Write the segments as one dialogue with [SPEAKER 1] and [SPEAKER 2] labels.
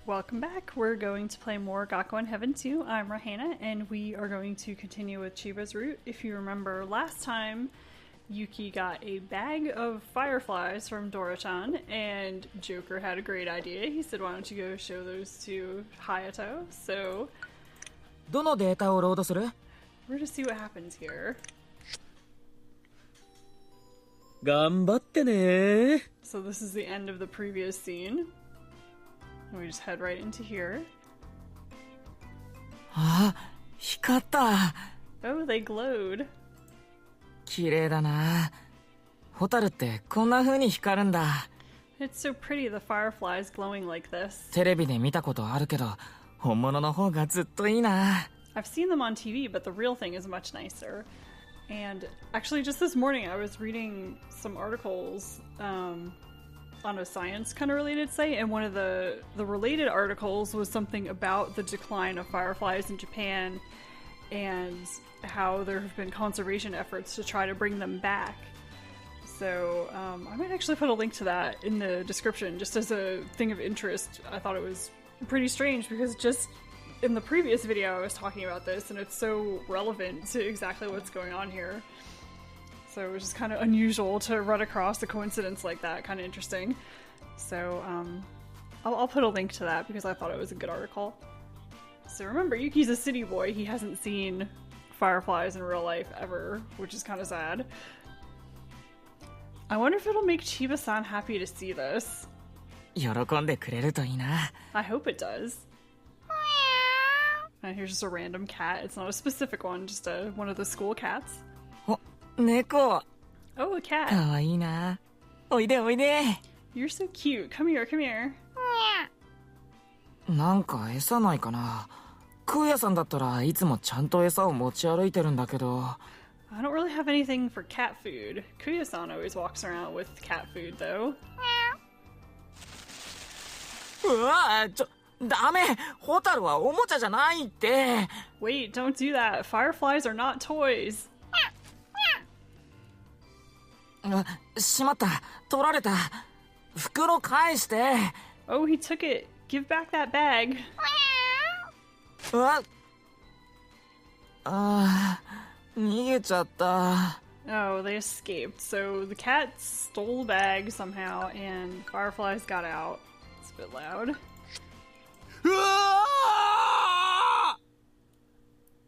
[SPEAKER 1] Welcome back. We're going to play more Gakuen Heaven 2. I'm Rahana, and we are going to continue with Chiba's route. If you remember last time, Yuki got a bag of fireflies from Dora-chan, and Joker had a great idea. He said, why don't you go show those to Hayato? So,
[SPEAKER 2] どのデータをロードする?
[SPEAKER 1] we're to see what happens here.
[SPEAKER 2] 頑張ってね.
[SPEAKER 1] So this is the end of the previous scene. And we just head right into here.
[SPEAKER 2] あ、光った.
[SPEAKER 1] Oh, they glowed.
[SPEAKER 2] 綺麗だな。ホタルってこんな風に光るんだ。
[SPEAKER 1] It's so pretty, the fireflies glowing like this.
[SPEAKER 2] テレビで見たことあるけど、本物の方がずっといいな。
[SPEAKER 1] I've seen them on TV, but the real thing is much nicer. And actually, just this morning, I was reading some articles on a science kind of related site, and one of the related articles was something about the decline of fireflies in Japan and how there have been conservation efforts to try to bring them back. So I might actually put a link to that in the description just as a thing of interest. I thought it was pretty strange because just in the previous video I was talking about this, and it's so relevant to exactly what's going on here. So it was just kind of unusual to run across a coincidence like that, kind of interesting. So I'll put a link to that because I thought it was a good article. So remember, Yuki's a city boy. He hasn't seen fireflies in real life ever, which is kind of sad. I wonder if it'll make Chiba-san happy to see this.
[SPEAKER 2] 喜んでくれるといいな。
[SPEAKER 1] I hope it does. And here's just a random cat. It's not a specific one, just one of the school cats.
[SPEAKER 2] お、猫。
[SPEAKER 1] Oh, a cat.
[SPEAKER 2] かわいいな。おいでおいで。
[SPEAKER 1] You're so cute. Come here, come here.
[SPEAKER 2] なんか餌ないかな。空屋さんだったらいつもちゃんと餌を持ち歩いてるんだけど。
[SPEAKER 1] I don't really have anything for cat food. Kuya-san always walks around with cat food, though.
[SPEAKER 2] うわ、ダメ。ホタルはおもちゃじゃないって。
[SPEAKER 1] Wait, don't do that. Fireflies are not toys.
[SPEAKER 2] しまった。取られた。袋返して。
[SPEAKER 1] Oh, he took it. Give back that bag.
[SPEAKER 2] 逃げちゃった。
[SPEAKER 1] Oh, they escaped. So the cat stole the bag somehow, and Fireflies got out. It's a bit loud.
[SPEAKER 2] うわ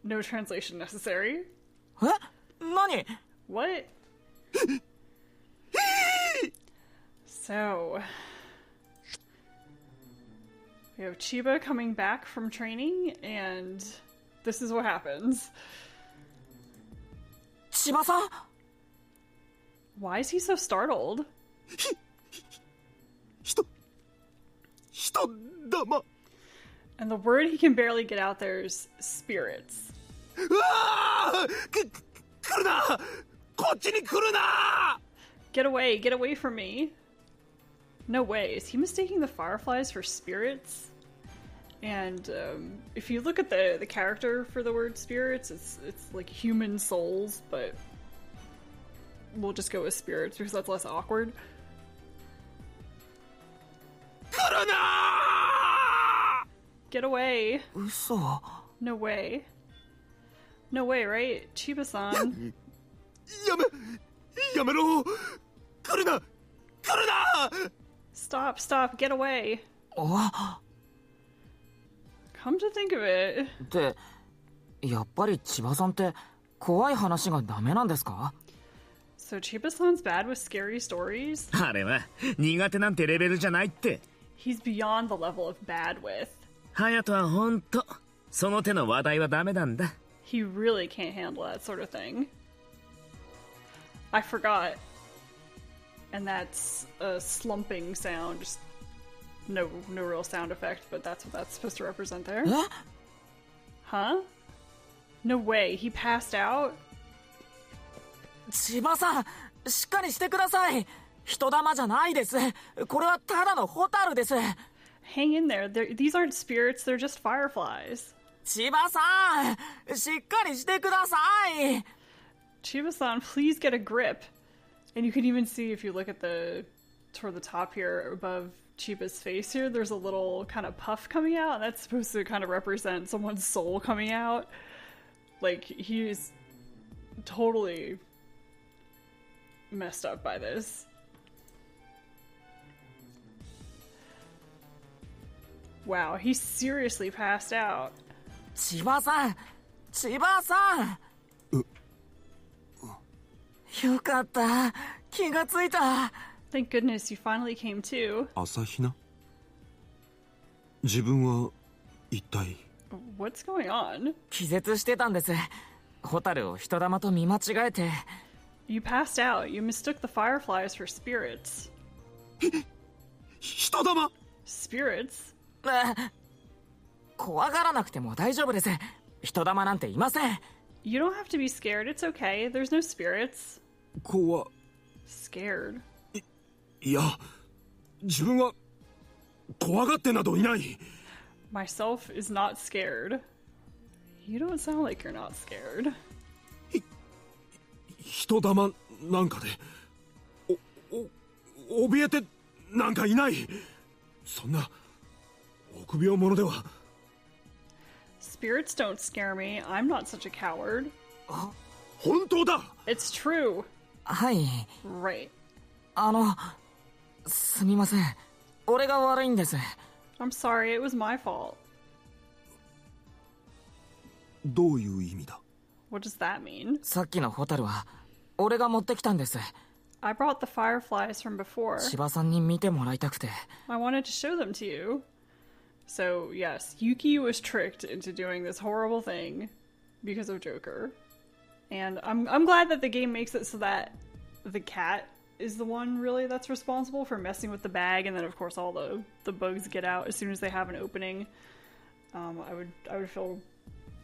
[SPEAKER 1] No translation necessary.
[SPEAKER 2] ー！何？
[SPEAKER 1] What? So, we have Chiba coming back from training, and this is what happens.
[SPEAKER 2] 千葉さん？
[SPEAKER 1] Why is he so startled?
[SPEAKER 2] 人玉。
[SPEAKER 1] And the word he can barely get out there is spirits.
[SPEAKER 2] うわー！来るな！こっちに来るな！
[SPEAKER 1] Get away from me. No way, is he mistaking the fireflies for spirits? And if you look at the character for the word spirits, it's like human souls, but we'll just go with spirits because that's less awkward.
[SPEAKER 2] 来るな！
[SPEAKER 1] Get away.
[SPEAKER 2] 嘘。
[SPEAKER 1] No way. No way, right? Chiba-san.
[SPEAKER 2] やめろ！来るな！
[SPEAKER 1] Stop, get away.
[SPEAKER 2] お
[SPEAKER 1] Come to think of it.
[SPEAKER 2] ってやっぱり千葉さんって怖い話がダメなんですか？
[SPEAKER 1] So Chiba-san's bad with scary stories?
[SPEAKER 3] あれは苦手なんてレベルじゃないって。
[SPEAKER 1] He's beyond the level of bad with.
[SPEAKER 3] 隼人はほんとその手の話題はダメなんだ。
[SPEAKER 1] He really can't handle that sort of thing. I forgot. And that's a slumping sound. Just no real sound effect, but that's what that's supposed to represent there.
[SPEAKER 2] え？
[SPEAKER 1] Huh? No way, he passed out?
[SPEAKER 2] 千葉さん、しっかりしてください。人玉じゃないです。これはただのホタルです。
[SPEAKER 1] Hang in there. These aren't spirits, they're just fireflies.
[SPEAKER 2] 千葉さん、しっかりしてください。
[SPEAKER 1] Chiba-san, please get a grip. And you can even see if you look at toward the top here above Chiba's face here, there's a little kind of puff coming out, and that's supposed to kind of represent someone's soul coming out. Like, he's totally messed up by this. Wow, he seriously passed out.
[SPEAKER 2] 千葉さん、千葉さん。よかった、気がついた。
[SPEAKER 1] Thank goodness you finally came to.
[SPEAKER 4] 朝比奈、自分は一体。
[SPEAKER 1] What's going on?
[SPEAKER 2] 気絶してたんです。ホタルを人玉と見間違えて。
[SPEAKER 1] You passed out. You mistook the fireflies for spirits.
[SPEAKER 4] 人玉
[SPEAKER 1] Spirits?
[SPEAKER 2] 怖がらなくても大丈夫です。人玉なんていません。
[SPEAKER 1] You don't have to be scared. It's okay. There's no spirits.
[SPEAKER 4] 怖
[SPEAKER 1] Scared?
[SPEAKER 4] いや、自分は怖がってなどいない。
[SPEAKER 1] Myself is not scared. You don't sound like you're not scared.
[SPEAKER 4] 人玉なんかで怯えてなんかいない。そんな臆病者では。
[SPEAKER 1] Spirits don't scare me. I'm not such a coward.
[SPEAKER 4] 本当だ。
[SPEAKER 1] It's true.
[SPEAKER 2] はい。
[SPEAKER 1] Right.
[SPEAKER 2] すみません。俺が悪いんです。
[SPEAKER 1] I'm sorry. It was my fault.
[SPEAKER 4] どういう意味だ。
[SPEAKER 1] What does that mean?
[SPEAKER 2] さっきのホタルは俺が持ってきたんです。
[SPEAKER 1] I brought the fireflies from before.
[SPEAKER 2] 千葉さんに見てもらいたくて。
[SPEAKER 1] I wanted to show them to you. So, yes, Yuki was tricked into doing this horrible thing because of Joker. And I'm glad that the game makes it so that the cat is the one really that's responsible for messing with the bag, and then of course all the bugs get out as soon as they have an opening. I would feel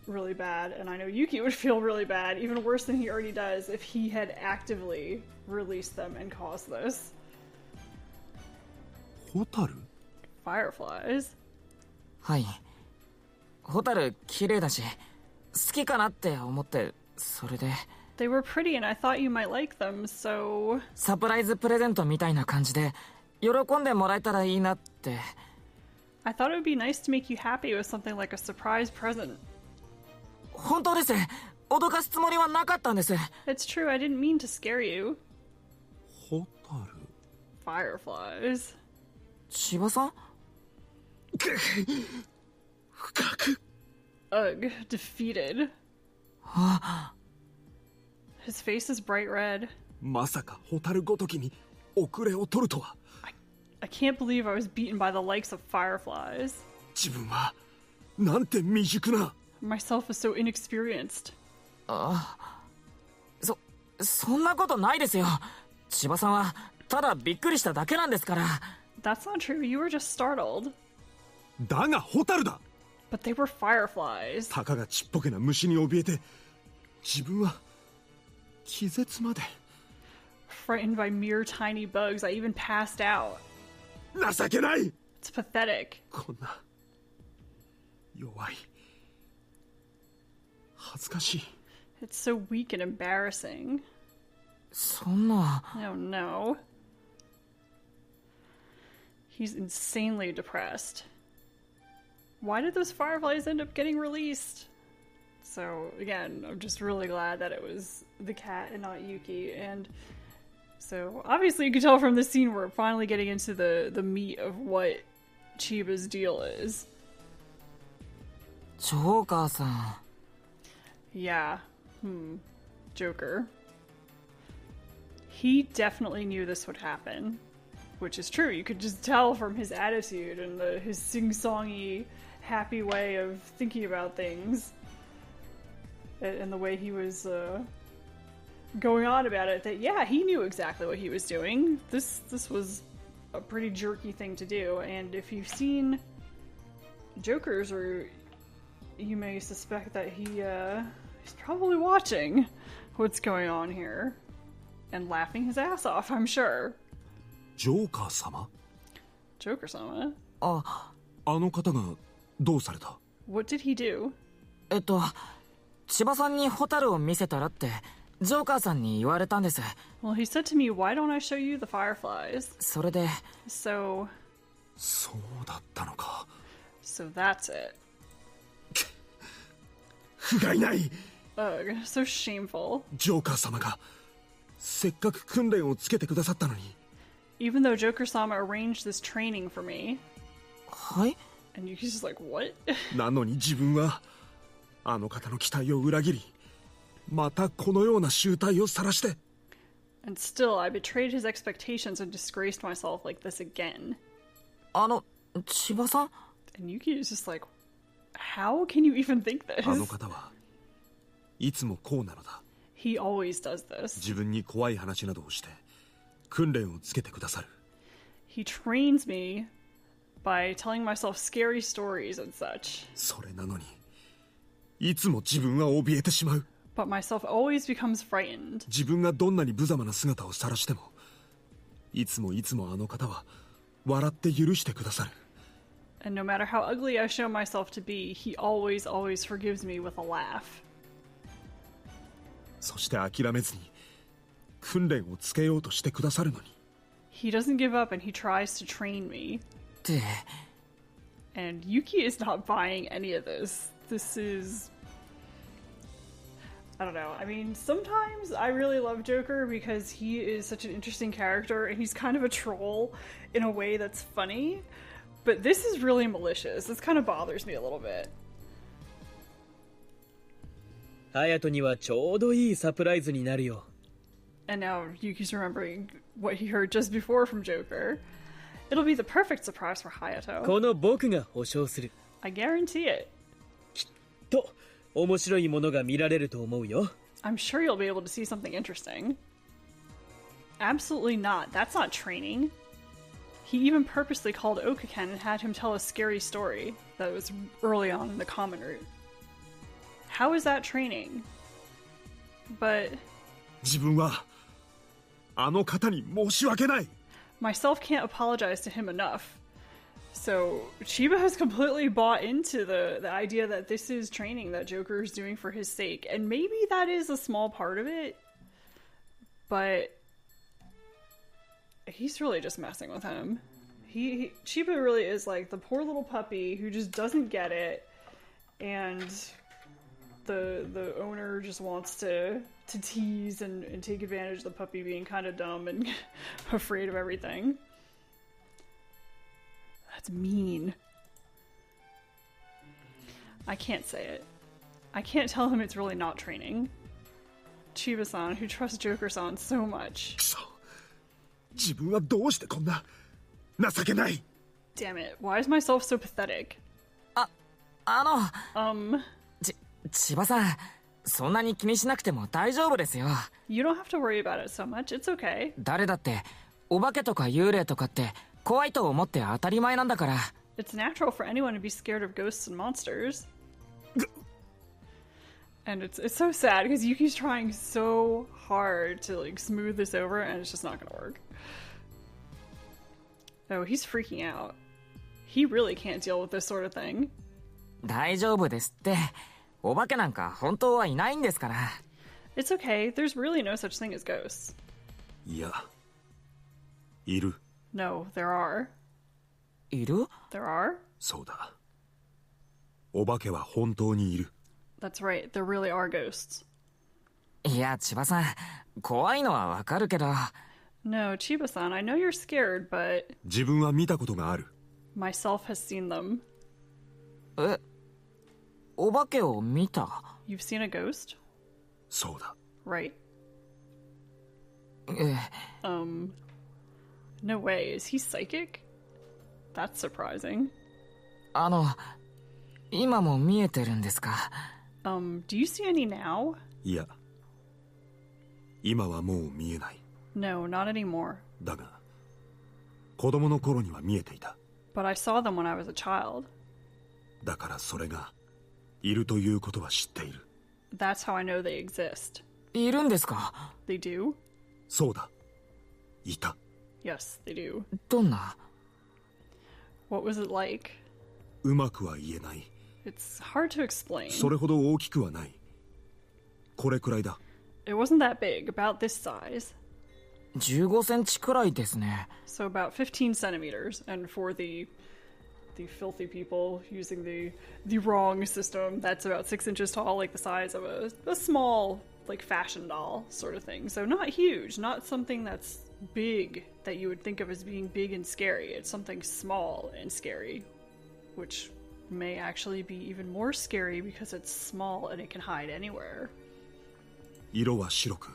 [SPEAKER 1] really bad, and I know Yuki would feel really bad, even worse than he already does, if he had actively released them and caused this.
[SPEAKER 4] ホタル
[SPEAKER 1] Fireflies?
[SPEAKER 2] はい。ホタル綺麗だし、好きかなって思って、それで。
[SPEAKER 1] They were pretty and I thought you might like them, so...
[SPEAKER 2] サプライズプレゼントみたいな感じで、喜んでもらえたらいいなって。
[SPEAKER 1] I thought it would be nice to make you happy with something like a surprise present.
[SPEAKER 2] 本当です。脅かすつもりはなかったんです。
[SPEAKER 1] It's true, I didn't mean to scare you.
[SPEAKER 4] ホタル
[SPEAKER 1] Fireflies.
[SPEAKER 2] 千葉さん
[SPEAKER 1] Ugh, defeated. His face is bright red.
[SPEAKER 4] まさかホタルごときに遅れを取るとは。
[SPEAKER 1] I can't believe I was beaten by the likes of Fireflies.
[SPEAKER 4] 自分はなんて未熟な。
[SPEAKER 1] Myself is so inexperienced.
[SPEAKER 2] そんなことないですよ。千葉さんはただびっくりしただけなんですから。
[SPEAKER 1] That's not true, you were just startled.
[SPEAKER 4] だがホタルだ。
[SPEAKER 1] But they were Fireflies.
[SPEAKER 4] たかがちっぽけな虫に怯えて自分は気絶まで。
[SPEAKER 1] Frightened by mere tiny bugs, I even passed out.
[SPEAKER 4] 情けない。
[SPEAKER 1] It's pathetic.
[SPEAKER 4] こんな弱い恥ずかしい。
[SPEAKER 1] It's so weak and embarrassing.
[SPEAKER 2] そんな。
[SPEAKER 1] Oh no. He's insanely depressed. Why did those fireflies end up getting released? So, again, I'm just really glad that it was the cat and not Yuki. And so, obviously, you can tell from this scene we're finally getting into the meat of what Chiba's deal is.
[SPEAKER 2] ジョーカーさん。
[SPEAKER 1] Yeah. Joker. He definitely knew this would happen. Which is true. You could just tell from his attitude and his sing-songy, happy way of thinking about things. And the way he was going on about it, that yeah, he knew exactly what he was doing. This was a pretty jerky thing to do. And if you've seen Jokers, or you may suspect that he's probably watching what's going on here and laughing his ass off, I'm sure.
[SPEAKER 4] ジョーカー様
[SPEAKER 1] Joker-sama?
[SPEAKER 4] あの方がどうされた。
[SPEAKER 1] What did he do?
[SPEAKER 2] 千葉さんにホタルを見せたらってジョーカーさんに言われたんです。
[SPEAKER 1] Well, he said to me, why don't I show you the fireflies?
[SPEAKER 2] それで
[SPEAKER 1] So,
[SPEAKER 4] そうだったのか。
[SPEAKER 1] So that's it.
[SPEAKER 4] 不甲斐ない。
[SPEAKER 1] Ugh, so shameful.
[SPEAKER 4] ジョーカー様がせっかく訓練をつけてくださったのに。
[SPEAKER 1] Even though Joker-sama arranged this training for me.
[SPEAKER 2] はい。
[SPEAKER 1] And Yuki's just like, what?
[SPEAKER 4] なのに自分はあの方の期待を裏切り、またこのような醜態を晒して。
[SPEAKER 1] And still, I betrayed his expectations and disgraced myself like this again.
[SPEAKER 2] 千葉さん
[SPEAKER 1] And Yuki is just like, how can you even think
[SPEAKER 4] あの
[SPEAKER 1] this?
[SPEAKER 4] 方はいつもこうなのだ。
[SPEAKER 1] He always does this.
[SPEAKER 4] 自分に怖い話などをして訓練をつけてくださる。
[SPEAKER 1] He trains me by telling myself scary stories and such.
[SPEAKER 4] それなのにいつも自分は怯えてしまう。
[SPEAKER 1] But myself always becomes frightened.
[SPEAKER 4] 自分がどんなに無様な姿を晒してもいつもあの方は笑って許してくださる。
[SPEAKER 1] And no matter how ugly I show myself to be, he always forgives me with a laugh.
[SPEAKER 4] そして諦めずに訓練をつけようとしてくださるのに。
[SPEAKER 1] He doesn't give up and he tries to train me.
[SPEAKER 2] って
[SPEAKER 1] And Yuki is not buying any of this. This is... I don't know. I mean, sometimes I really love Joker because he is such an interesting character and he's kind of a troll in a way that's funny. But this is really malicious. This kind of bothers me a little bit.
[SPEAKER 3] 隼人にはちょうどいいサプライズになるよ。
[SPEAKER 1] And now Yuki's remembering what he heard just before from Joker. It'll be the perfect surprise for Hayato.
[SPEAKER 3] この僕が保証する。
[SPEAKER 1] I guarantee it.
[SPEAKER 3] と面白いものが見られると思うよ。
[SPEAKER 1] I'm sure you'll be able to see something interesting. Absolutely not. That's not training. He even purposely called Okaken and had him tell a scary story that was early on in the common route. How is that training? But
[SPEAKER 4] 自分はあの方に申し訳ない。
[SPEAKER 1] myself can't apologize to him enough. So Chiba has completely bought into the idea that this is training that Joker is doing for his sake. And maybe that is a small part of it. But he's really just messing with him. Chiba really is like the poor little puppy who just doesn't get it. And the owner just wants to tease and take advantage of the puppy being kind of dumb and afraid of everything. That's mean. I can't say it. I can't tell him it's really not training. Chiba-san, who trusts Joker-san so much.
[SPEAKER 4] くそ、自分はどうしてこんな情けない。
[SPEAKER 1] Damn it, why is myself so pathetic?
[SPEAKER 2] 千葉さんそんなに気にしなくても大丈夫ですよ。
[SPEAKER 1] You don't have to worry about it so much, it's okay.
[SPEAKER 2] 誰だってお化けとか幽霊とかって怖いと思って当たり前なんだから。
[SPEAKER 1] It's natural for anyone to be scared of ghosts and monsters. And it's so sad because Yuki's trying so hard to like smooth this over and it's just not gonna work. Oh, he's freaking out. He really can't deal with this sort of thing.
[SPEAKER 2] 大丈夫ですって。お化けなんか本当はいないんですから。
[SPEAKER 1] It's okay, there's really no such thing as ghosts.
[SPEAKER 4] いや、いる。
[SPEAKER 1] No, there are.
[SPEAKER 2] いる？
[SPEAKER 1] There are?
[SPEAKER 4] そうだ。お化けは本当にいる。
[SPEAKER 1] That's right, there really are ghosts.
[SPEAKER 2] いや千葉さん怖いのはわかるけど。
[SPEAKER 1] No, Chiba-san, I know you're scared, but
[SPEAKER 4] 自分は見たことがある。
[SPEAKER 1] myself has seen them.
[SPEAKER 2] え、お化けを見た？
[SPEAKER 1] You've seen a ghost?
[SPEAKER 4] そうだ。
[SPEAKER 1] Right.
[SPEAKER 2] え、
[SPEAKER 1] No way, is he psychic? That's surprising.
[SPEAKER 2] 今も見えてるんですか？
[SPEAKER 1] Do you see any now?
[SPEAKER 4] いや、今はもう見えない。
[SPEAKER 1] No, not anymore.
[SPEAKER 4] だが、子供の頃には見えていた。
[SPEAKER 1] But I saw them when I was a child.
[SPEAKER 4] だからそれがいるということは知っている。
[SPEAKER 1] That's how I know they exist.
[SPEAKER 2] いるんですか？
[SPEAKER 1] They do?
[SPEAKER 4] そうだ。いた。
[SPEAKER 1] Yes, they do.
[SPEAKER 2] どんな？
[SPEAKER 1] What was it like?
[SPEAKER 4] うまくは言えない。
[SPEAKER 1] It's hard to explain.
[SPEAKER 4] それほど大きくはない。これくらいだ。
[SPEAKER 1] It wasn't that big, about this size.
[SPEAKER 2] 15センチくらいですね。
[SPEAKER 1] So about 15 centimeters. And for the filthy people using the wrong system, that's about 6 inches tall, like the size of a small, like, fashion doll sort of thing. So not huge, not something that's big that you would think of as being big and scary. It's something small and scary, which may actually be even more scary because it's small and it can hide anywhere.
[SPEAKER 4] 色は白く、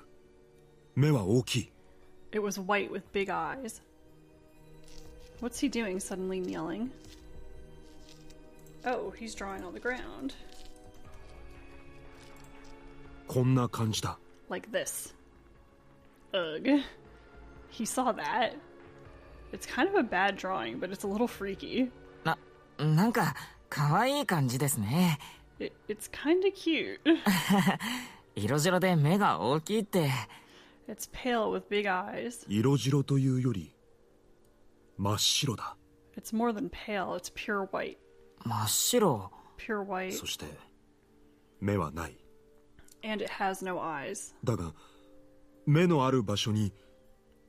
[SPEAKER 4] 目は大きい。
[SPEAKER 1] It was white with big eyes. What's he doing, suddenly kneeling? Oh, he's drawing on the ground.
[SPEAKER 4] こんな感じだ。
[SPEAKER 1] Like this. Ugh. He saw that. It's kind of a bad drawing, but it's a little freaky.
[SPEAKER 2] なんか可愛い感じですね。
[SPEAKER 1] It's kind of cute.
[SPEAKER 2] 色白で目が大きいって。
[SPEAKER 1] It's pale with big eyes.
[SPEAKER 4] 色白というより真っ白だ。
[SPEAKER 1] It's more than pale, it's pure white.
[SPEAKER 2] 真っ白。
[SPEAKER 1] Pure white.
[SPEAKER 4] そして目はない。
[SPEAKER 1] And it has no eyes.
[SPEAKER 4] だが目のある場所に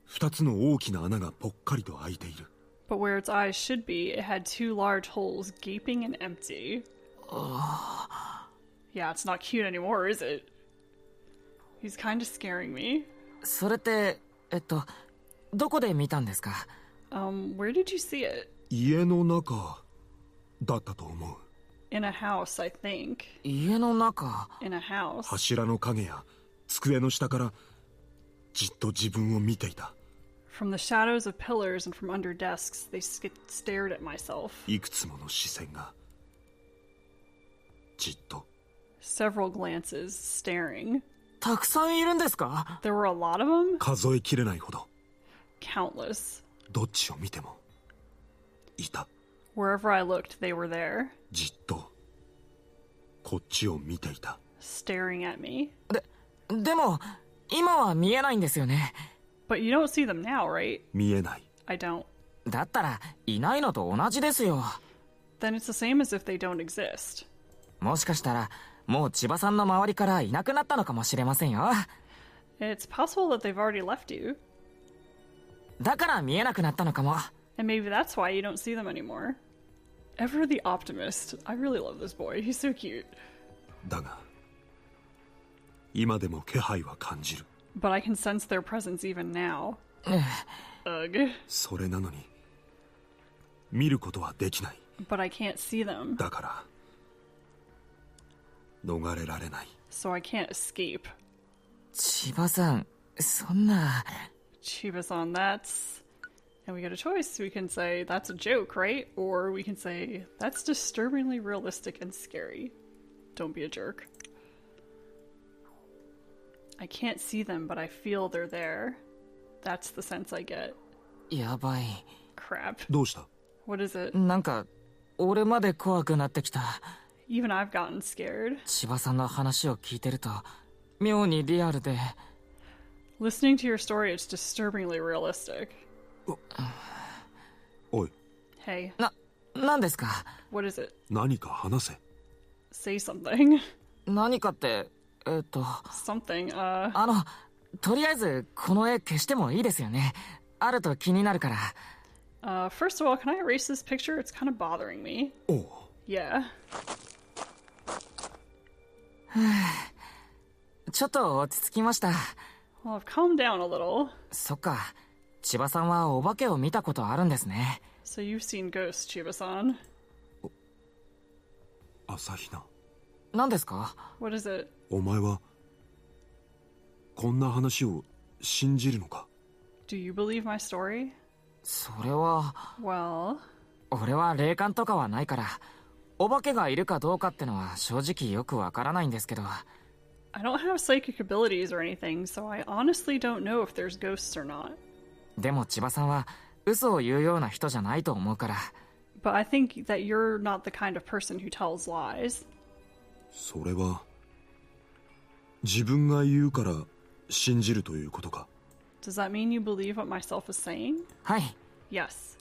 [SPEAKER 4] 2つの大きな穴がぽっかりと開いている。
[SPEAKER 1] But where its eyes should be, it had 2 large holes gaping and empty. Yeah, it's not cute anymore, is it? He's kind of scaring me.
[SPEAKER 2] それってどこで見たんですか？
[SPEAKER 1] Where did you see it?
[SPEAKER 4] 家の中だったと思う。
[SPEAKER 1] In a house, I think.
[SPEAKER 2] 家の中。
[SPEAKER 1] In a house.
[SPEAKER 4] 柱の影や机の下からじっと自分を見ていた。
[SPEAKER 1] From the shadows of pillars and from under desks, they stared at myself.
[SPEAKER 4] いくつもの視線がじっと。
[SPEAKER 1] Several glances staring.
[SPEAKER 2] たくさんいるんですか？
[SPEAKER 1] There were a lot of them?
[SPEAKER 4] 数えきれないほど。
[SPEAKER 1] Countless.
[SPEAKER 4] どっちを見てもいた。
[SPEAKER 1] Wherever I looked, they were there.
[SPEAKER 4] じっとこっちを見ていた。
[SPEAKER 1] Staring at me.
[SPEAKER 2] でも今は見えないんですよね。
[SPEAKER 1] But you don't see them now, right?
[SPEAKER 4] 見えない。
[SPEAKER 1] I don't.
[SPEAKER 2] だったらいないのと同じですよ。
[SPEAKER 1] Then it's the same as if they don't exist.
[SPEAKER 2] もしかしたらもう千葉さんの周りからいなくなったのかもしれませんよ。
[SPEAKER 1] It's possible that they've already left you.
[SPEAKER 2] だから見えなくなったのかも。
[SPEAKER 1] And maybe that's why you don't see them anymore. Ever the optimist. I really love this boy. He's so cute.
[SPEAKER 4] だが今でも気配は感じる。
[SPEAKER 1] But I can sense their presence even now. Ugh.
[SPEAKER 4] それなのに見ることはできない。
[SPEAKER 1] But I can't see them.
[SPEAKER 4] だから逃れられない。
[SPEAKER 1] So I can't escape.
[SPEAKER 2] 千葉さん、そんな。
[SPEAKER 1] Chiba-san, that's... And we get a choice. We can say, that's a joke, right? Or we can say, that's disturbingly realistic and scary. Don't be a jerk. I can't see them, but I feel they're there. That's the sense I get.
[SPEAKER 2] やばい。
[SPEAKER 1] Crap.
[SPEAKER 4] どうした？
[SPEAKER 1] What is it?
[SPEAKER 2] なんか俺まで怖くなってきた。
[SPEAKER 1] Even I've gotten scared.
[SPEAKER 2] 千葉さんの話を聞いてると妙にリアルで。
[SPEAKER 1] Listening to your story, it's disturbingly realistic.
[SPEAKER 4] おい、
[SPEAKER 1] Hey,
[SPEAKER 2] なんですか？
[SPEAKER 1] what is it?
[SPEAKER 4] 何か話せ。
[SPEAKER 1] Say something.
[SPEAKER 2] 何かって
[SPEAKER 1] Something,
[SPEAKER 2] とりあえずこの絵消してもいいですよね。あると気になるから。
[SPEAKER 1] first of all, can I erase this picture? It's kind of bothering me.
[SPEAKER 4] おう。
[SPEAKER 1] Yeah.
[SPEAKER 2] ちょっと落ち着きました。
[SPEAKER 1] Well, I've calmed down a little.
[SPEAKER 2] そっか、千葉さんはお化けを見たことあるんですね。
[SPEAKER 1] So you've seen ghosts, Chiba-san.
[SPEAKER 4] 朝比奈、
[SPEAKER 2] 何ですか？
[SPEAKER 1] What is it?
[SPEAKER 4] お前はこんな話を信じるのか？
[SPEAKER 1] Do you believe my story?
[SPEAKER 2] それは
[SPEAKER 1] Well,
[SPEAKER 2] 俺は霊感とかはないからお化けがいるかどうかってのは正直よくわからないんですけど。
[SPEAKER 1] I don't have psychic abilities or anything, so I honestly don't know if there's ghosts or not.
[SPEAKER 2] でも千葉さんは嘘を言うような人じゃないと思うから。
[SPEAKER 1] But I think that you're not the kind of person who tells lies.
[SPEAKER 4] それは自分が言うから信じるということか？
[SPEAKER 1] Does that mean you believe what myself is saying?
[SPEAKER 2] はい。
[SPEAKER 1] Yes.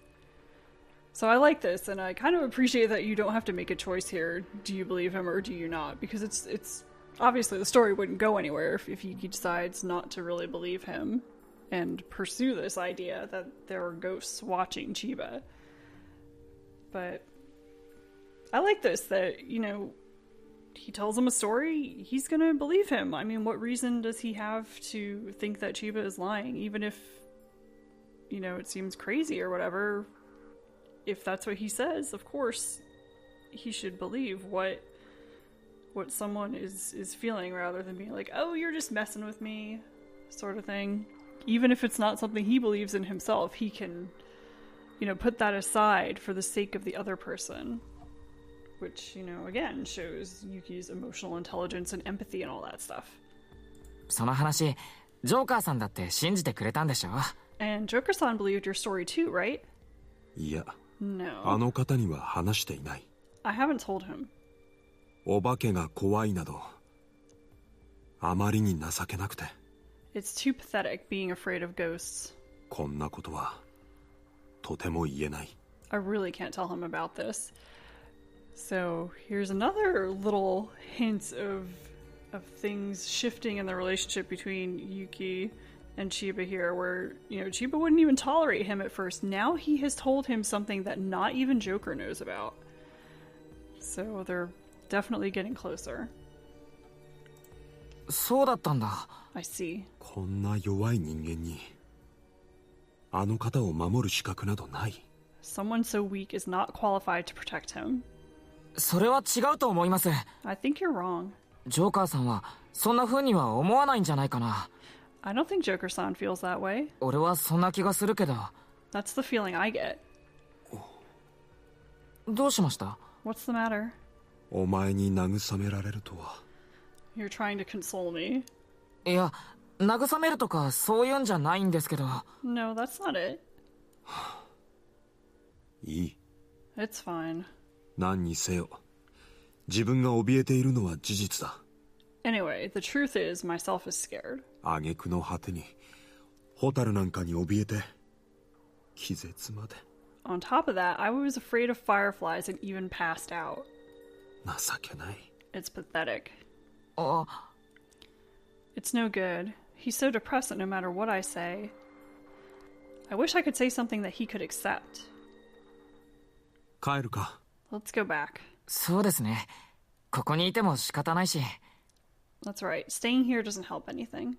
[SPEAKER 1] So I like this, and I kind of appreciate that you don't have to make a choice here. Do you believe him or do you not? Because it's obviously the story wouldn't go anywhere if he decides not to really believe him. and pursue this idea that there are ghosts watching Chiba. But I like this, that, you know, he tells him a story, he's gonna believe him. I mean, what reason does he have to think that Chiba is lying? Even if, you know, it seems crazy or whatever, if that's what he says, of course, he should believe what someone is feeling, rather than being like, oh, you're just messing with me, sort of thing. Even if it's not something he believes in himself, he can, you know, put that aside for the sake of the other person. Which, you know, again, shows Yuki's emotional intelligence and empathy and all that stuff.
[SPEAKER 2] その話、ジョーカーさんだって信じてくれたんでしょ?
[SPEAKER 1] And Joker-san believed your story too, right?
[SPEAKER 4] いや、
[SPEAKER 1] No.
[SPEAKER 4] あの方には話していない。
[SPEAKER 1] I haven't told him.
[SPEAKER 4] お化けが怖いなど、あまりに情けなくて。
[SPEAKER 1] It's too pathetic being afraid of ghosts.
[SPEAKER 4] こんなことは、とても言えない。
[SPEAKER 1] I really can't tell him about this. So here's another little hint of things shifting in the relationship between Yuki and Chiba here, where, you know, Chiba wouldn't even tolerate him at first. Now he has told him something that not even Joker knows about. So they're definitely getting closer.
[SPEAKER 2] そうだったんだ。
[SPEAKER 1] I see.
[SPEAKER 4] こんな弱い人間に、あの方を守る資格などない。
[SPEAKER 1] Someone so weak is not qualified to protect him.
[SPEAKER 2] それは違うと思います。
[SPEAKER 1] I think you're wrong.
[SPEAKER 2] ジョーカーさんはそんな風には思わないんじゃないかな。
[SPEAKER 1] I don't think Joker-san feels that way.
[SPEAKER 2] 俺はそんな気がするけど。
[SPEAKER 1] That's the feeling I get.
[SPEAKER 2] どうしました?
[SPEAKER 1] What's the matter?
[SPEAKER 4] お前に慰められるとは。
[SPEAKER 1] You're trying to console me.
[SPEAKER 2] いや、慰めるとかそういうんじゃないんですけど。
[SPEAKER 1] No, that's not it.
[SPEAKER 4] いい。
[SPEAKER 1] It's fine.
[SPEAKER 4] 何にせよ、自分が怯えているのは事実だ。
[SPEAKER 1] Anyway, the truth is, myself is scared.
[SPEAKER 4] 挙句の果てに、ホタルなんかに怯えて、気絶まで。
[SPEAKER 1] On top of that, I was afraid of fireflies and even passed out.
[SPEAKER 4] 情けない。
[SPEAKER 1] It's pathetic.
[SPEAKER 2] あ、
[SPEAKER 1] It's no good. He's so depressed that no matter what I say, I wish I could say something that he could accept.
[SPEAKER 4] 帰るか。
[SPEAKER 1] Let's go back.
[SPEAKER 2] そうですね。ここにいても仕方ないし。
[SPEAKER 1] That's right. Staying here doesn't help anything.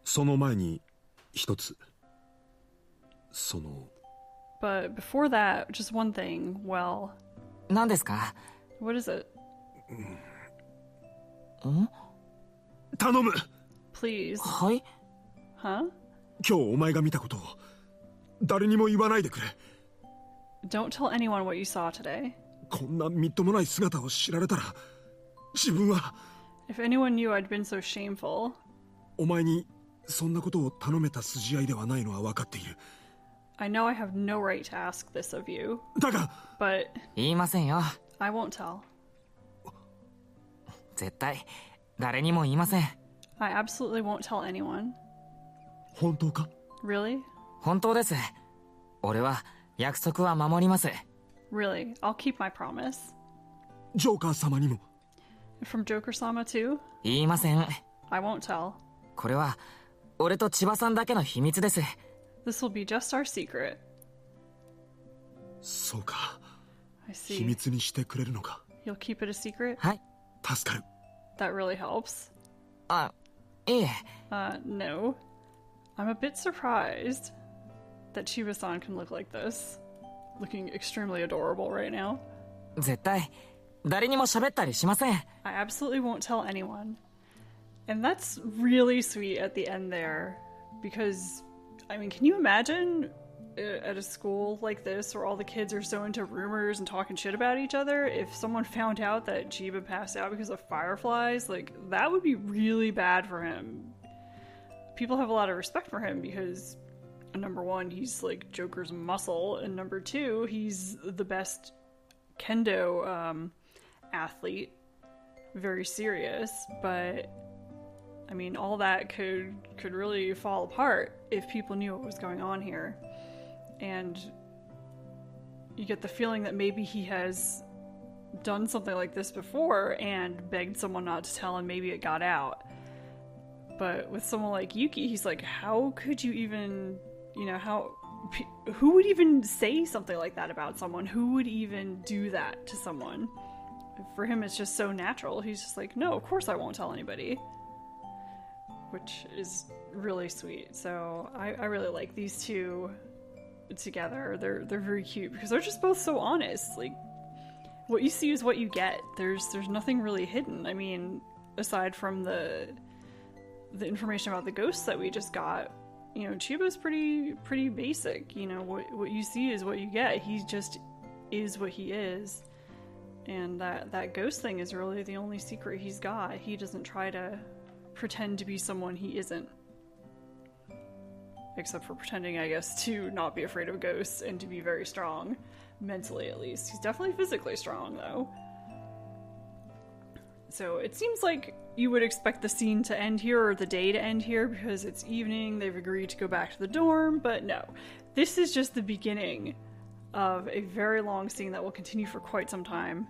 [SPEAKER 4] その前に、一つ。
[SPEAKER 1] But before that, just one thing. Well,
[SPEAKER 2] 何ですか?
[SPEAKER 1] what is it?
[SPEAKER 4] 頼む。
[SPEAKER 1] Please.
[SPEAKER 2] はい?
[SPEAKER 1] Huh?
[SPEAKER 4] 今日お前が見たことを、誰にも言わないでくれ。
[SPEAKER 1] Don't tell anyone what you saw today.
[SPEAKER 4] こんなみっともない姿を知られたら、自分は。
[SPEAKER 1] If anyone knew I'd been so shameful.
[SPEAKER 4] お前にそんなことを頼めた筋合いではないのは分かっている。
[SPEAKER 1] I know I have no right to ask this of you.
[SPEAKER 4] だが、
[SPEAKER 1] But
[SPEAKER 2] 言いませんよ。
[SPEAKER 1] I won't tell.
[SPEAKER 2] 絶対誰にも言いません。
[SPEAKER 1] I absolutely won't tell anyone.
[SPEAKER 4] 本当か?
[SPEAKER 1] Really?
[SPEAKER 2] 本当です。俺は約束は守ります。
[SPEAKER 1] Really? I'll keep my promise.
[SPEAKER 4] ジョーカー様にも。
[SPEAKER 1] From Joker-sama too?
[SPEAKER 2] 言いません。
[SPEAKER 1] I won't tell.
[SPEAKER 2] これは俺と千葉さんだけの秘密です。
[SPEAKER 1] This will be just our secret.
[SPEAKER 4] そうか。
[SPEAKER 1] I
[SPEAKER 4] 秘
[SPEAKER 1] see.
[SPEAKER 4] 密にしてくれるのか。
[SPEAKER 1] You'll keep it a secret?
[SPEAKER 2] はい。
[SPEAKER 4] 助かる。
[SPEAKER 1] That really helps.
[SPEAKER 2] あ、いえ。
[SPEAKER 1] No. I'm a bit surprised that Chiba-san can look like this. Looking extremely adorable right now.
[SPEAKER 2] 絶対誰にも喋ったりしません。
[SPEAKER 1] I absolutely won't tell anyone. And that's really sweet at the end there. Because, I mean, can you imagine at a school like this where all the kids are so into rumors and talking shit about each other? If someone found out that Chiba passed out because of fireflies, like, that would be really bad for him. People have a lot of respect for him because, number one, he's like Joker's muscle, and number two, he's the best kendo athlete. Very serious, but I mean, all that could really fall apart if people knew what was going on here. And you get the feeling that maybe he has done something like this before and begged someone not to tell, and maybe it got out. But with someone like Yuki, he's like, how could you even, who would even say something like that about someone? Who would even do that to someone? For him, it's just so natural. He's just like, no, of course I won't tell anybody. Which is really sweet. So I really like these two together. They're very cute because they're just both so honest. Like, what you see is what you get. There's nothing really hidden. I mean, aside from the information about the ghosts that we just got, Chiba's pretty basic. What you see is what you get. He just is what he is. And that ghost thing is really the only secret he's got. He doesn't try to pretend to be someone he isn't. Except for pretending, I guess, to not be afraid of ghosts and to be very strong. Mentally, at least. He's definitely physically strong, though. So it seems like you would expect the scene to end here, or the day to end here, because it's evening, they've agreed to go back to the dorm, but no. This is just the beginning of a very long scene that will continue for quite some time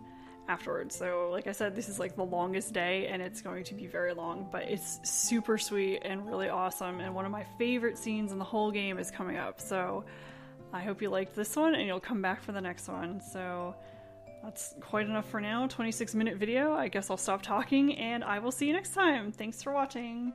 [SPEAKER 1] afterwards. So, like I said, this is like the longest day, and it's going to be very long, but it's super sweet and really awesome, and one of my favorite scenes in the whole game is coming up. So I hope you liked this one, and you'll come back for the next one. So that's quite enough for now. 26-minute video. I guess I'll stop talking, and I will see you next time. Thanks for watching.